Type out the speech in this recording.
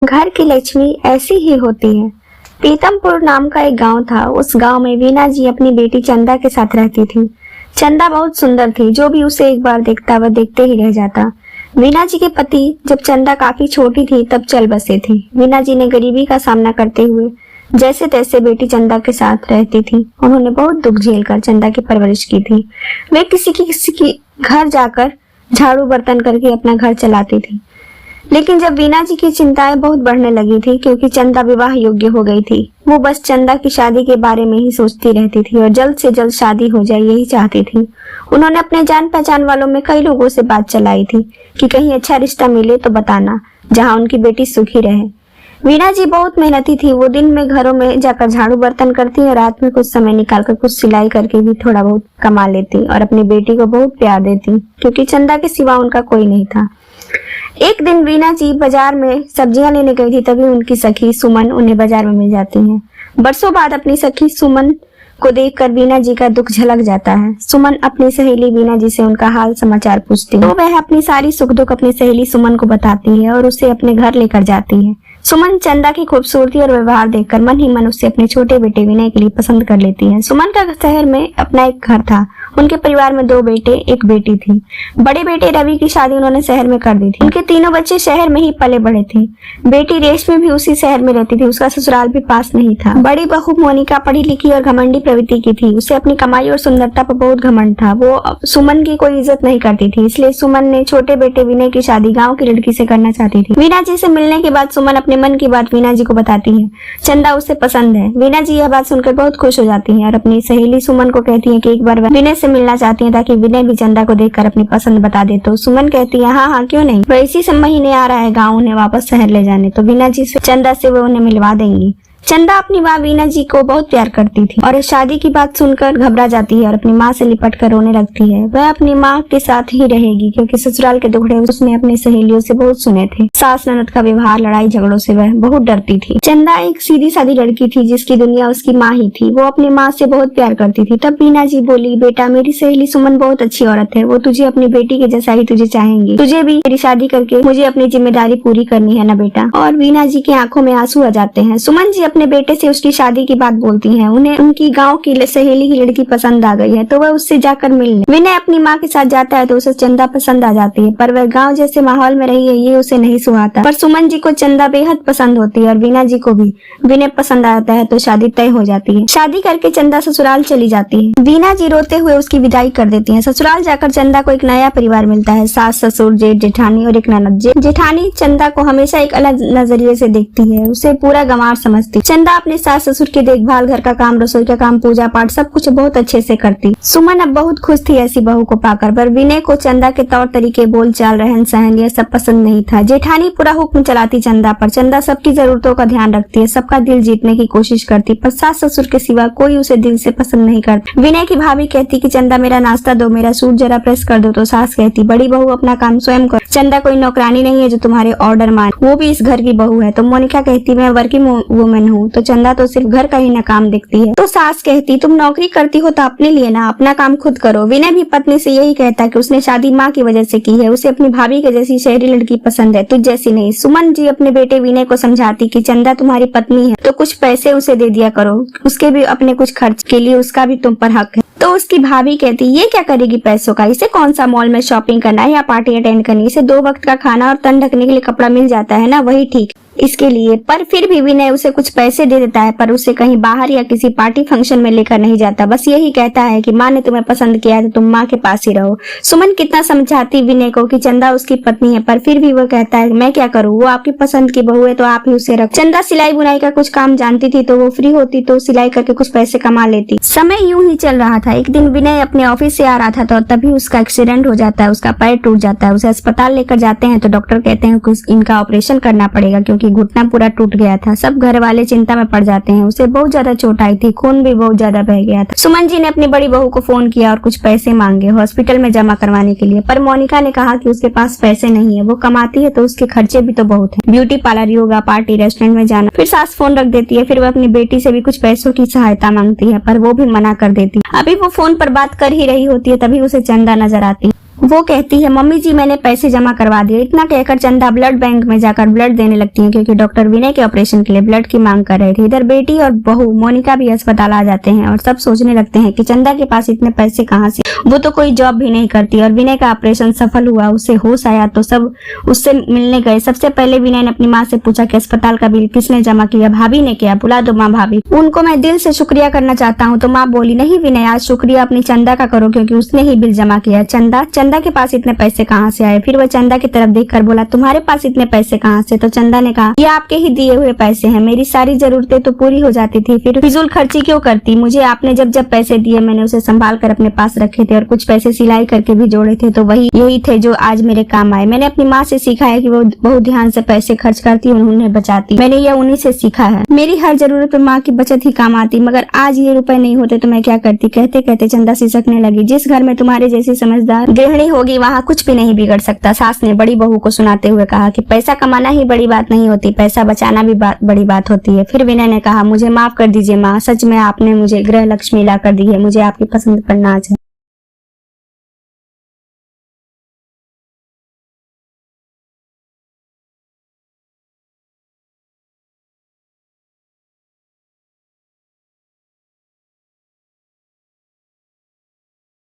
घर की लक्ष्मी ऐसी ही होती है। पीतमपुर नाम का एक गांव था। उस गांव में वीना जी अपनी बेटी चंदा के साथ रहती थी। चंदा बहुत सुंदर थी। जो भी उसे एक बार देखता वह देखते ही रह जाता। वीना जी के पति जब चंदा काफी छोटी थी तब चल बसे थे। वीना जी ने गरीबी का सामना करते हुए जैसे तैसे बेटी चंदा के साथ रहती थी। उन्होंने बहुत दुख झेलकर चंदा की परवरिश की थी। वे किसी की घर जाकर झाड़ू बर्तन करके अपना घर चलाती थी। लेकिन जब वीना जी की चिंताएं बहुत बढ़ने लगी थी क्योंकि चंदा विवाह योग्य हो गई थी, वो बस चंदा की शादी के बारे में ही सोचती रहती थी और जल्द से जल्द शादी हो जाए यही चाहती थी। उन्होंने अपने जान पहचान वालों में कई लोगों से बात चलाई थी कि कहीं अच्छा रिश्ता मिले तो बताना, जहाँ उनकी बेटी सुखी रहे। वीना जी बहुत मेहनती थी। वो दिन में घरों में जाकर झाड़ू बर्तन करती और रात में कुछ समय निकालकर कुछ सिलाई करके भी थोड़ा बहुत कमा लेती और अपनी बेटी को बहुत प्यार देती क्योंकि चंदा के सिवा उनका कोई नहीं था। एक दिन वीना जी बाजार में सब्जियां लेने गई थी, तभी उनकी सखी सुमन उन्हें बाजार में मिल जाती है। बरसों बाद अपनी सखी सुमन को देखकर वीना जी का दुख झलक जाता है। सुमन अपनी सहेली वीना जी से उनका हाल समाचार पूछती है तो वह अपनी सारी सुख दुख अपनी सहेली सुमन को बताती है और उसे अपने घर लेकर जाती है। सुमन चंदा की खूबसूरती और व्यवहार देखकर मन ही मन उससे अपने छोटे बेटे विनय के लिए पसंद कर लेती है। सुमन का शहर में अपना एक घर था। उनके परिवार में 2 बेटे एक बेटी थी। बड़े बेटे रवि की शादी उन्होंने शहर में कर दी थी। उनके तीनों बच्चे शहर में ही पले बड़े थे। बेटी रेशमी भी उसी शहर में रहती थी। उसका ससुराल भी पास नहीं था। बड़ी बहू मोनिका पढ़ी लिखी और घमंडी प्रवृत्ति की थी। उसे अपनी कमाई और सुंदरता पर बहुत घमंड था। वो सुमन की कोई इज्जत नहीं करती थी, इसलिए सुमन ने छोटे बेटे विनय की शादी गाँव की लड़की से करना चाहती थी। वीना जी से मिलने के बाद सुमन अपने मन की बात वीना जी को बताती है। चंदा उसे पसंद है। वीना जी यह बात सुनकर बहुत खुश हो जाती है और अपनी सहेली सुमन को कहती है कि एक बार विनय से मिलना चाहती है ताकि विनय भी चंदा को देखकर अपनी पसंद बता दे। तो सुमन कहती है हाँ क्यों नहीं, वह इसी महीने आ रहा है गाँव उन्हें वापस शहर ले जाने, तो वीना जी से चंदा से वो उन्हें मिलवा देंगी। चंदा अपनी माँ वीना जी को बहुत प्यार करती थी और शादी की बात सुनकर घबरा जाती है और अपनी माँ से लिपट कर रोने लगती है। वह अपनी माँ के साथ ही रहेगी क्योंकि ससुराल के दुखड़े उसने अपनी सहेलियों से बहुत सुने थे। सास ननद का व्यवहार, लड़ाई झगड़ों से वह बहुत डरती थी। चंदा एक सीधी सादी लड़की थी जिसकी दुनिया उसकी माँ ही थी। वो अपनी माँ से बहुत प्यार करती थी। तब वीना जी बोली, बेटा मेरी सहेली सुमन बहुत अच्छी औरत है। वो तुझे अपनी बेटी के जैसा ही तुझे चाहेंगी। तुझे भी मेरी शादी करके मुझे अपनी जिम्मेदारी पूरी करनी है ना बेटा। और वीना जी की आंखों में आंसू आ जाते हैं। सुमन जी अपने बेटे से उसकी शादी की बात बोलती हैं। उन्हें उनकी गांव की सहेली की लड़की पसंद आ गई है तो वह उससे जाकर मिलने। विनय अपनी माँ के साथ जाता है तो उसे चंदा पसंद आ जाती है, पर वह गांव जैसे माहौल में रही है ये उसे नहीं सुहाता। पर सुमन जी को चंदा बेहद पसंद होती है और वीना जी को भी विनय पसंद आता है तो शादी तय हो जाती है। शादी करके चंदा ससुराल चली जाती है। वीना जी रोते हुए उसकी विदाई कर देती है। ससुराल जाकर चंदा को एक नया परिवार मिलता है। सास ससुर, जेठ जेठानी और एक ननद। जेठानी चंदा को हमेशा एक अलग नजरिए से देखती है, उसे पूरा गंवार समझती। चंदा अपने सास ससुर की देखभाल, घर का काम, रसोई का काम, पूजा पाठ सब कुछ बहुत अच्छे से करती। सुमन अब बहुत खुश थी ऐसी बहू को पाकर, पर विनय को चंदा के तौर तरीके, बोल चाल, रहन सहन ये सब पसंद नहीं था। जेठानी पूरा हुक्म चलाती चंदा पर। चंदा सबकी जरूरतों का ध्यान रखती है, सबका दिल जीतने की कोशिश करती, पर सास ससुर के सिवा कोई उसे दिल से पसंद नहीं करता। विनय की भाभी कहती कि चंदा मेरा नाश्ता दो, मेरा सूट जरा प्रेस कर दो, तो सास कहती बड़ी बहू अपना काम स्वयं कर। चंदा कोई नौकरानी नहीं है जो तुम्हारे ऑर्डर मान, वो भी इस घर की बहू है। तो मोनिका कहती मैं वर्किंग वुमेन हूँ, तो चंदा तो सिर्फ घर का ही ना काम देखती है। तो सास कहती तुम नौकरी करती हो तो अपने लिए ना, अपना काम खुद करो। विनय भी पत्नी से यही कहता कि उसने शादी माँ की वजह से की है, उसे अपनी भाभी के जैसी शहरी लड़की पसंद है, तुझ जैसी नहीं। सुमन जी अपने बेटे विनय को समझाती कि चंदा तुम्हारी पत्नी है तो कुछ पैसे उसे दे दिया करो, उसके भी अपने कुछ खर्च के लिए उसका भी तुम पर हक है। तो उसकी भाभी कहती ये क्या करेगी पैसों का, इसे कौन सा मॉल में शॉपिंग करना है या पार्टी अटेंड करनी, इसे 2 वक्त का खाना और तन ढकने के लिए कपड़ा मिल जाता है ना, वही ठीक इसके लिए। पर फिर भी विनय उसे कुछ पैसे दे देता है, पर उसे कहीं बाहर या किसी पार्टी फंक्शन में लेकर नहीं जाता। बस यही कहता है कि माँ ने तुम्हें पसंद किया है तो तुम माँ के पास ही रहो। सुमन कितना समझाती विनय को कि चंदा उसकी पत्नी है, पर फिर भी वो कहता है मैं क्या करूँ, वो आपकी पसंद की बहू है तो आप ही उसे रखो। चंदा सिलाई बुनाई का कुछ काम जानती थी तो वो फ्री होती तो सिलाई करके कुछ पैसे कमा लेती। समय यूं ही चल रहा था। एक दिन विनय अपने ऑफिस से आ रहा था तो तभी उसका एक्सीडेंट हो जाता है, उसका पैर टूट जाता है। उसे अस्पताल लेकर जाते हैं तो डॉक्टर कहते हैं कि इनका ऑपरेशन करना पड़ेगा क्योंकि घुटना पूरा टूट गया था। सब घर वाले चिंता में पड़ जाते हैं। उसे बहुत ज्यादा चोट आई थी, खून भी बहुत ज्यादा बह गया था। सुमन जी ने अपनी बड़ी बहू को फोन किया और कुछ पैसे मांगे हॉस्पिटल में जमा करवाने के लिए, पर मोनिका ने कहा कि उसके पास पैसे नहीं है। वो कमाती है तो उसके खर्चे भी तो बहुत है, beauty parlour, yoga, party, restaurant में जाना। फिर सास फोन रख देती है। फिर वो अपनी बेटी से भी कुछ पैसों की सहायता मांगती है पर वो भी मना कर देती है। अभी वो फोन पर बात कर ही रही होती है तभी उसे चंदा नजर आती है। वो कहती है, मम्मी जी मैंने पैसे जमा करवा दिए। इतना कहकर चंदा ब्लड बैंक में जाकर ब्लड देने लगती है, क्योंकि डॉक्टर विनय के ऑपरेशन के लिए ब्लड की मांग कर रहे थे। इधर बेटी और बहू मोनिका भी अस्पताल आ जाते हैं और सब सोचने लगते हैं कि चंदा के पास इतने पैसे कहाँ से, वो तो कोई जॉब भी नहीं करती। और विनय का ऑपरेशन सफल हुआ, उसे होश आया तो सब उससे मिलने गए। सबसे पहले विनय ने अपनी माँ से पूछा कि अस्पताल का बिल किसने जमा किया। भाभी ने किया। बुला दो माँ भाभी, उनको मैं दिल से शुक्रिया करना चाहता हूँ। तो माँ बोली, नहीं विनय, आज शुक्रिया अपनी चंदा का करो, क्योंकि उसने ही बिल जमा किया। चंदा के पास इतने पैसे कहाँ से आए? फिर वह चंदा की तरफ देखकर बोला, तुम्हारे पास इतने पैसे कहाँ से? तो चंदा ने कहा, ये आपके ही दिए हुए पैसे हैं, मेरी सारी जरूरतें तो पूरी हो जाती थी, फिर फिजूल खर्ची क्यों करती? मुझे आपने जब जब पैसे दिए मैंने उसे संभाल कर अपने पास रखे थे, और कुछ पैसे सिलाई करके भी जोड़े थे, तो वही यही थे जो आज मेरे काम आए। मैंने अपनी माँ से सीखा है कि वो बहुत ध्यान से पैसे खर्च करती और उन्हें बचाती। मैंने यह उन्हीं से सीखा है। मेरी हर जरूरत में माँ की बचत ही काम आती, मगर आज ये रुपए नहीं होते तो मैं क्या करती? कहते कहते चंदा सिसकने लगी। जिस घर में तुम्हारे जैसी समझदार गृहिणी होगी वहाँ कुछ भी नहीं बिगड़ सकता। सास ने बड़ी बहू को सुनाते हुए कहा कि पैसा कमाना ही बड़ी बात नहीं होती, पैसा बचाना भी बड़ी बात होती है। फिर विनय ने कहा, मुझे माफ कर दीजिए माँ, सच में आपने मुझे गृह लक्ष्मी ला कर दी है, मुझे आपकी पसंद पर नाज है।